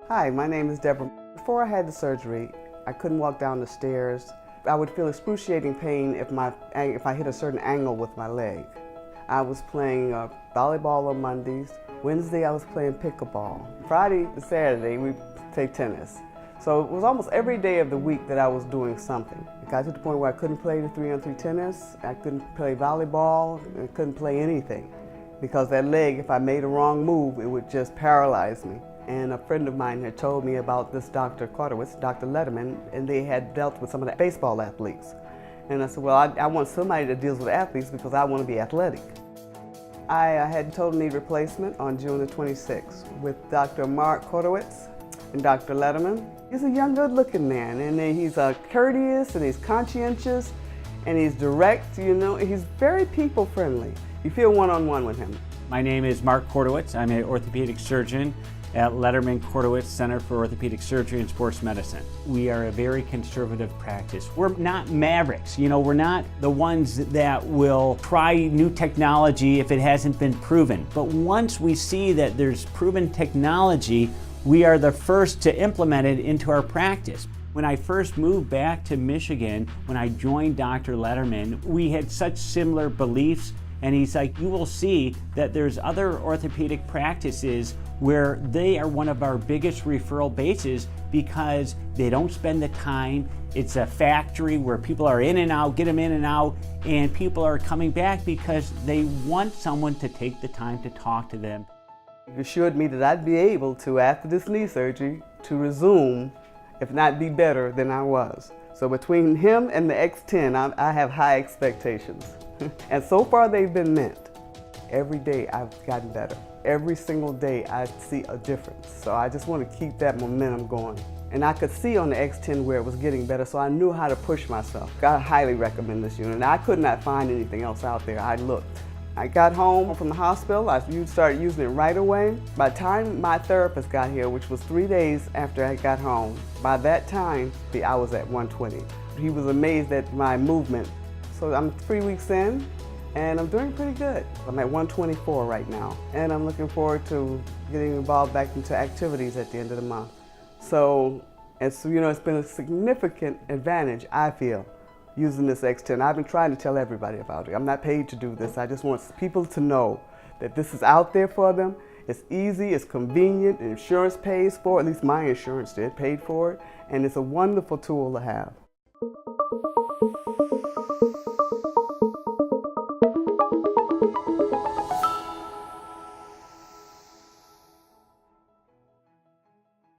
Hi, my name is Deborah. Before I had the surgery, I couldn't walk down the stairs. I would feel excruciating pain if I hit a certain angle with my leg. I was playing volleyball on Mondays. Wednesday, I was playing pickleball. Friday and Saturday, we played tennis. So it was almost every day of the week that I was doing something. It got to the point where I couldn't play the 3-on-3 tennis, I couldn't play volleyball, I couldn't play anything. Because that leg, if I made a wrong move, it would just paralyze me. And a friend of mine had told me about this Dr. Kwartowitz, Dr. Lederman, and they had dealt with some of the baseball athletes. And I said, well, I want somebody that deals with athletes because I want to be athletic. I had total knee replacement on June the 26th with Dr. Kwartowitz and Dr. Lederman. He's a young, good-looking man, and he's courteous, and he's conscientious, and he's direct, you know. He's very people-friendly. You feel one-on-one with him. My name is Mark Kwartowitz. I'm an orthopedic surgeon at Lederman Kwartowitz Center for Orthopedic Surgery and Sports Medicine. We are a very conservative practice. We're not mavericks, you know, we're not the ones that will try new technology if it hasn't been proven. But once we see that there's proven technology, we are the first to implement it into our practice. When I first moved back to Michigan, when I joined Dr. Lederman, we had such similar beliefs, and he's like, you will see that there's other orthopedic practices where they are one of our biggest referral bases because they don't spend the time. It's a factory where people are in and out, get them in and out, and people are coming back because they want someone to take the time to talk to them. He assured me that I'd be able to, after this knee surgery, to resume, if not be better than I was. So between him and the X10, I have high expectations. And so far they've been met. Every day I've gotten better. Every single day I see a difference. So I just want to keep that momentum going. And I could see on the X10 where it was getting better, so I knew how to push myself. I highly recommend this unit. I could not find anything else out there. I looked. I got home from the hospital, I started using it right away. By the time my therapist got here, which was 3 days after I got home, by that time, I was at 120. He was amazed at my movement. So I'm 3 weeks in, and I'm doing pretty good. I'm at 124 right now, and I'm looking forward to getting involved back into activities at the end of the month. So, it's been a significant advantage, I feel, using this X10. I've been trying to tell everybody about it. I'm not paid to do this. I just want people to know that this is out there for them. It's easy, it's convenient, the insurance pays for it, at least my insurance did, paid for it, and it's a wonderful tool to have.